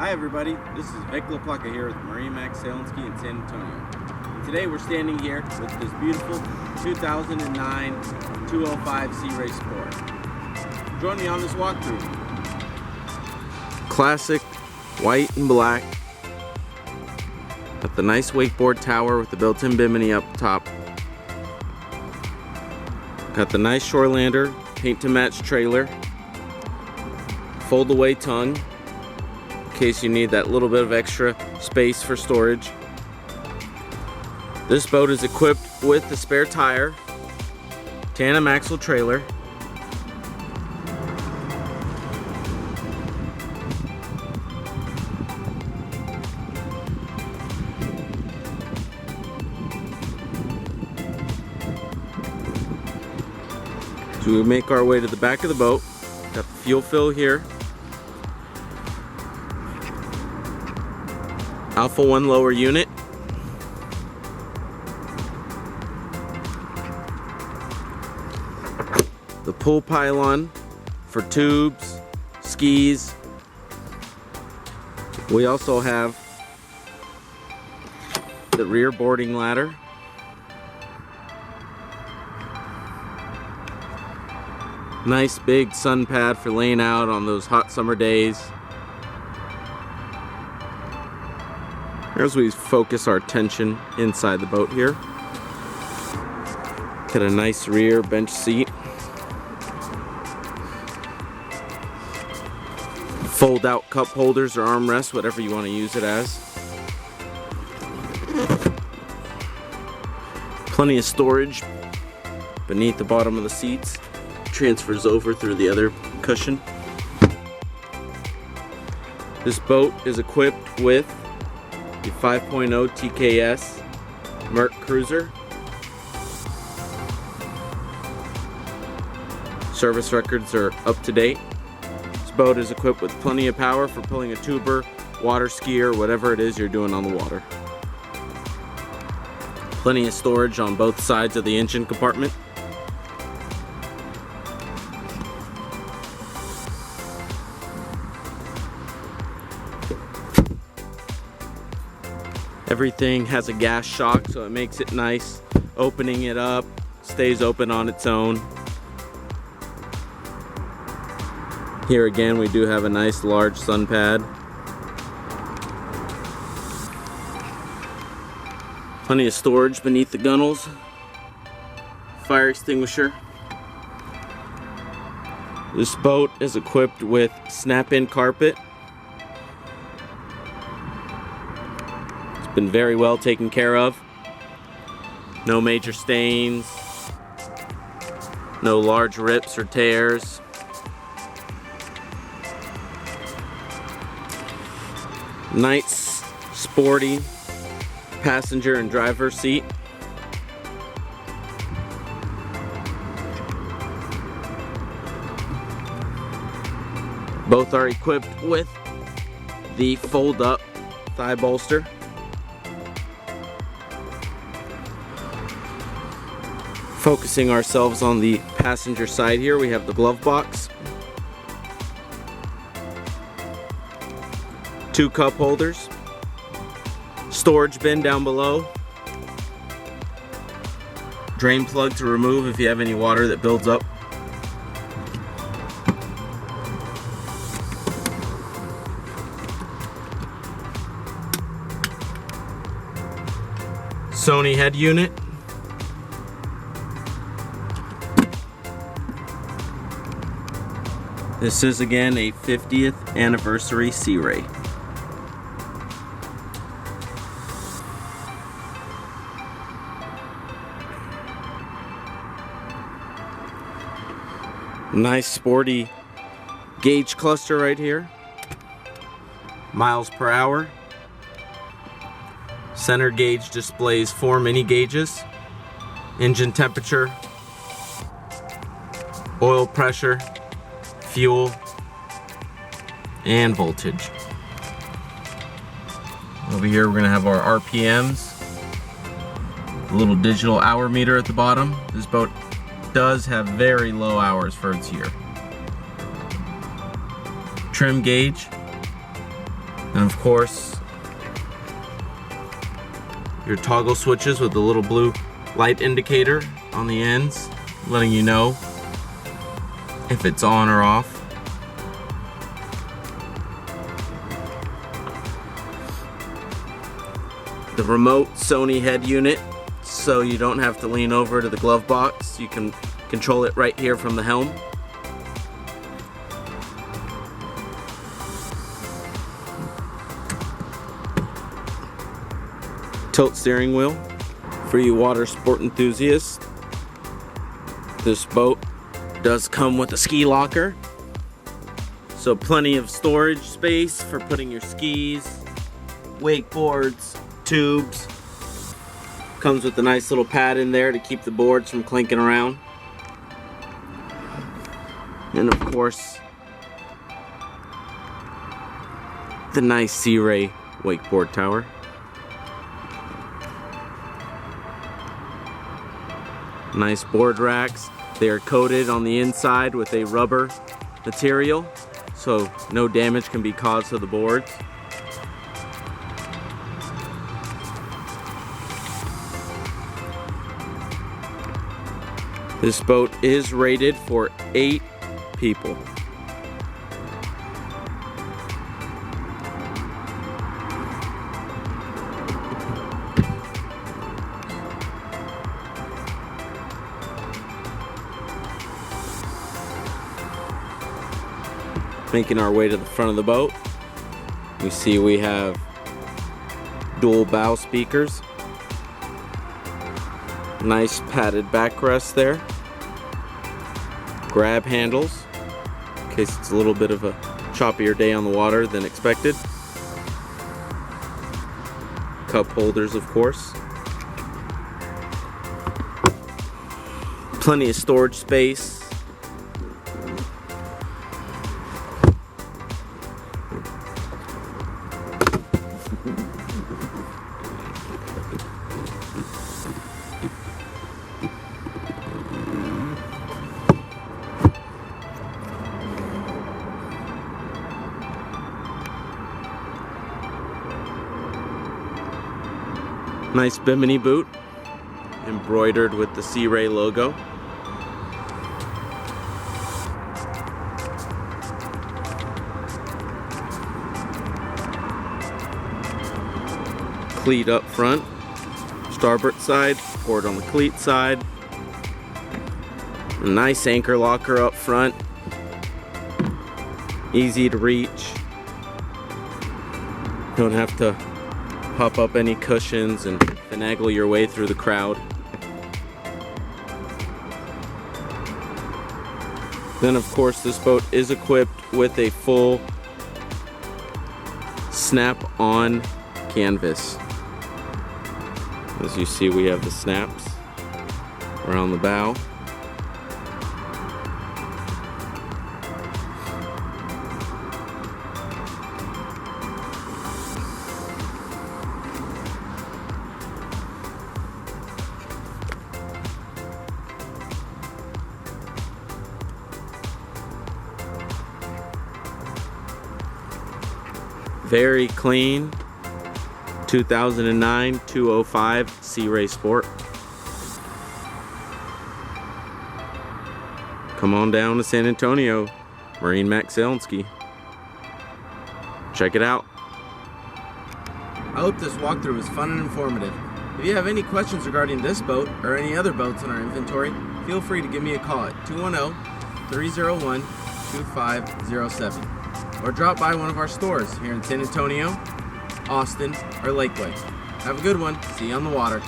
Hi everybody, this is Vic LaPlaca here with MarineMax Sailandski in San Antonio. And today we're standing here with this beautiful 2009 205 Sea Ray Sport. Join me on this walkthrough. Classic white and black. Got the nice wakeboard tower with the built-in bimini up top. Got the nice Shorelander paint to match trailer. Fold away tongue in case you need that little bit of extra space for storage. This boat is equipped with the spare tire, tandem axle trailer, so we make our way to the back of the boat. Got the fuel fill here. Alpha 1 lower unit. The pull pylon for tubes, skis. We also have the rear boarding ladder. Nice big sun pad for laying out on those hot summer days. As we focus our attention inside the boat here. Got a nice rear bench seat. Fold out cup holders or armrests, whatever you want to use it as. Plenty of storage beneath the bottom of the seats. Transfers over through the other cushion. This boat is equipped with the 5.0 TKS Merc Cruiser. Service records are up to date. This boat is equipped with plenty of power for pulling a tuber, water skier, whatever it is you're doing on the water. Plenty of storage on both sides of the engine compartment. Everything has a gas shock, so it makes it nice. Opening it up, stays open on its own. Here again, we do have a nice large sun pad. Plenty of storage beneath the gunnels. Fire extinguisher. This boat is equipped with snap-in carpet. Been very well taken care of. No major stains, no large rips or tears. Nice sporty passenger and driver seat. Both are equipped with the fold-up thigh bolster. Focusing ourselves on the passenger side here, we have the glove box, 2 cup holders, storage bin down below, drain plug to remove if you have any water that builds up, Sony head unit, this is again a 50th anniversary Sea Ray. Nice sporty gauge cluster right here. Miles per hour. Center gauge displays 4 mini gauges. Engine temperature, oil pressure, fuel, and voltage. Over here we're going to have our RPMs, a little digital hour meter at the bottom. This boat does have very low hours for its year. Trim gauge, And of course, your toggle switches with the little blue light indicator on the ends, letting you know if it's on or off. The remote Sony head unit, so you don't have to lean over to the glove box. You can control it right here from the helm. Tilt steering wheel for you water sport enthusiasts. This boat does come with a ski locker, so plenty of storage space for putting your skis, wakeboards, tubes. Comes with a nice little pad in there to keep the boards from clinking around. And of course, the nice Sea Ray wakeboard tower. Nice board racks. They are coated on the inside with a rubber material, so no damage can be caused to the boards. This boat is rated for 8 people. Making our way to the front of the boat, you see we have dual bow speakers. Nice padded backrest there. Grab handles, in case it's a little bit of a choppier day on the water than expected. Cup holders, of course. Plenty of storage space. Nice bimini boot, embroidered with the Sea Ray logo. Cleat up front, starboard side, port on the cleat side. A nice anchor locker up front, easy to reach. Don't have to pop up any cushions and finagle your way through the crowd. Then of course this boat is equipped with a full snap-on canvas. As you see, we have the snaps around the bow. Very clean 2009 205 Sea Ray Sport. Come on down to San Antonio, MarineMax Sailandski. Check it out. I hope this walkthrough was fun and informative. If you have any questions regarding this boat or any other boats in our inventory, feel free to give me a call at 210-301-2507. Or drop by one of our stores here in San Antonio, Austin, or Lakeway. Have a good one. See you on the water.